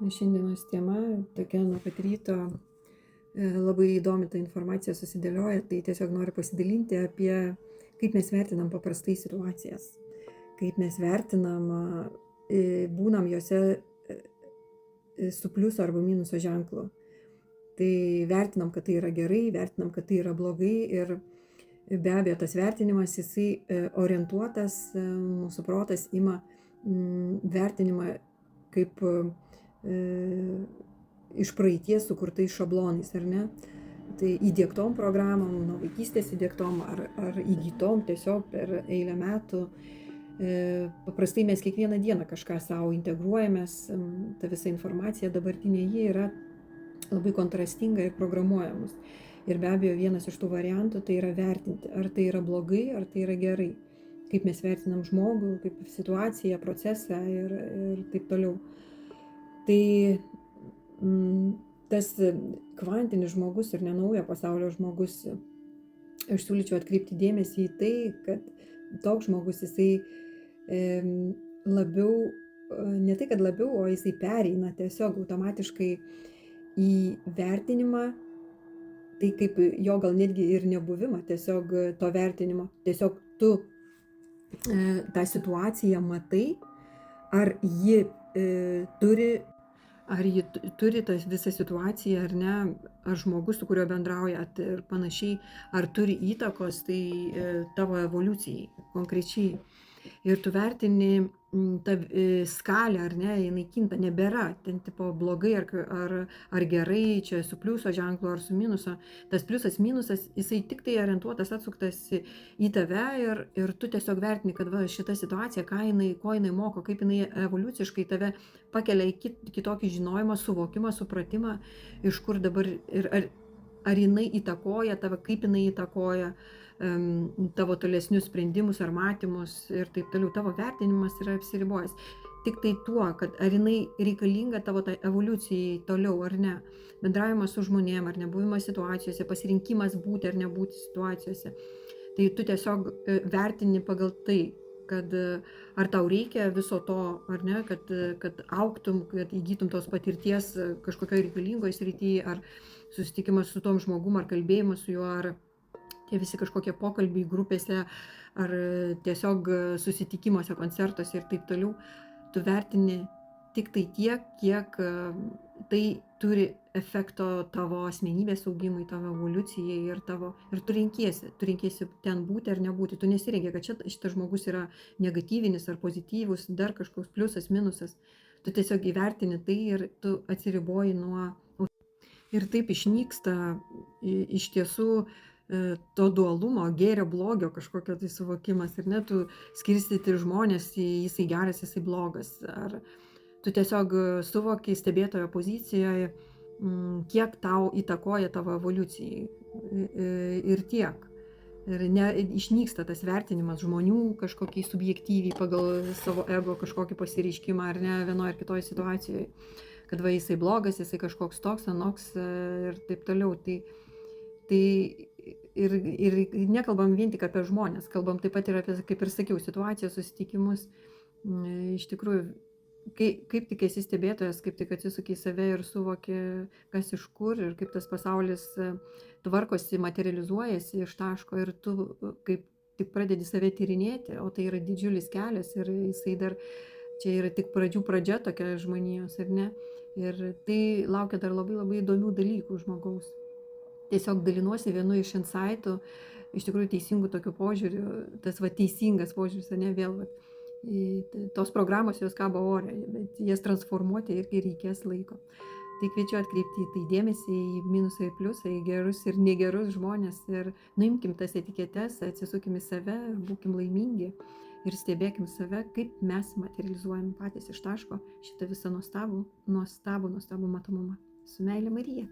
Šiandienos tema tokia nuo pat ryto labai įdomi ta informacija susidėlioja, tai tiesiog noriu pasidalinti apie kaip mes vertinam paprastai situacijas, kaip mes vertinam, būnam juose su pliuso arba minuso ženklu. Tai vertinam, kad tai yra gerai, vertinam, kad tai yra blogai ir be abejo tas vertinimas, jisai orientuotas, mūsų protas ima vertinimą kaip iš praeities sukurtais šablonais, ar ne? Tai įdiegtom programom, nuo vaikystės įdiegtom ar įgytom tiesiog per eilę metų. Paprastai mes kiekvieną dieną kažką savo integruojamės, ta visa informacija dabartinė ji yra labai kontrastinga ir programuojamus. Ir be abejo vienas iš tų variantų tai yra vertinti, ar tai yra blogai, ar tai yra gerai. Kaip mes vertinam žmogų, kaip situaciją, procesą ir taip toliau. Tai tas kvantinis žmogus ir nenaujo pasaulio žmogus, aš siūlyčiau atkreipti dėmesį į tai, kad toks žmogus jisai labiau, ne tai kad labiau, o jisai pereina tiesiog automatiškai į vertinimą, tai kaip jo gal netgi ir nebuvimą, tiesiog to vertinimo, tiesiog tu tą situaciją matai, ar ji turi tą visą situaciją ar ne, ar žmogus, su kuriuo bendraujat ir panašiai, ar turi įtakos tai tavo evoliucijai konkrečiai. Ir tu vertini ta skalė, ar ne, jinai kinta, nebėra ten tipo blogai ar gerai, čia su pliuso ženklu ar su minuso. Tas pliusas, minusas, jisai tik tai orientuotas, atsuktas į tave ir tu tiesiog vertini, kad va, šita situacija, ko jinai moko, kaip jinai evoliuciškai tave pakelia į kitokį žinojimą, suvokimą, supratimą, iš kur dabar ir ar jinai įtakoja tave, kaip jinai įtakoja tavo tolesnius sprendimus ar matymus ir taip toliau. Tavo vertinimas yra apsiribojęs tik tai tuo, kad ar jinai reikalinga tavo tai evoliucijai toliau ar ne. Bendravimas su žmonėm ar nebuvimas situacijose, pasirinkimas būti ar nebūti situacijose. Tai tu tiesiog vertini pagal tai, kad ar tau reikia viso to, ar ne, kad augtum, kad įgytum tos patirties kažkokioje reikalingoje srityje, ar susitikimas su tom žmogum, ar kalbėjimas su juo, ar tie visi kažkokie pokalbiai grupėse, ar tiesiog susitikimuose, koncertuose ir taip toliau. Tu vertini tik tai tiek, kiek tai turi efekto tavo asmenybės augimui, tavo evoliucijai ir tu renkiesi ten būti ar nebūti. Tu nesirenki, kad šitas žmogus yra negatyvinis ar pozityvus, dar kažkoks pliusas, minusas. Tu tiesiog įvertini tai ir tu atsiriboji nuo. Ir taip išnyksta iš tiesų to dualumo, gėrio, blogio kažkokio tai suvokimas. Ir net tu skirstyti žmonės į jisai geras, jisai blogas. Ar tu tiesiog suvoki stebėtojo pozicijoje, kiek tau įtakoja tavo evoliucijai. Ir tiek. Ir išnyksta tas vertinimas žmonių kažkokiai subjektyviai pagal savo ego kažkokį pasireiškimą ar ne vienoje ar kitoje situacijoje. Kad va jisai blogas, jisai kažkoks toks, anoks ir taip toliau. Tai ir nekalbam vien tik apie žmonės, kalbam taip pat ir apie, kaip ir sakiau, situacijas, susitikimus. Iš tikrųjų, kaip tik esi stebėtojas, kaip tik atsisuki į save ir suvoki, kas iš kur ir kaip tas pasaulis tvarkosi, materializuojasi iš taško ir tu kaip tik pradedi save tyrinėti, o tai yra didžiulis kelias ir jisai dar, čia yra tik pradžia tokia žmonijos, ar ne? Ir tai laukia dar labai labai įdomių dalykų žmogaus. Tiesiog dalinuosi vienu iš insightų, iš tikrųjų teisingų tokių požiūrių, tas va teisingas požiūris, ne vėl va, tos programos jos kabo ore, bet jas transformuoti irgi reikės laiko. Tai kviečiu atkreipti į tai dėmesį, į minusą ir pliusą, į gerus ir negerus žmonės ir nuimkim tas etiketes, atsisukim į save, būkim laimingi ir stebėkim save, kaip mes materializuojam patys iš taško šitą visą nuostabų matomumą. Su meile, Marija.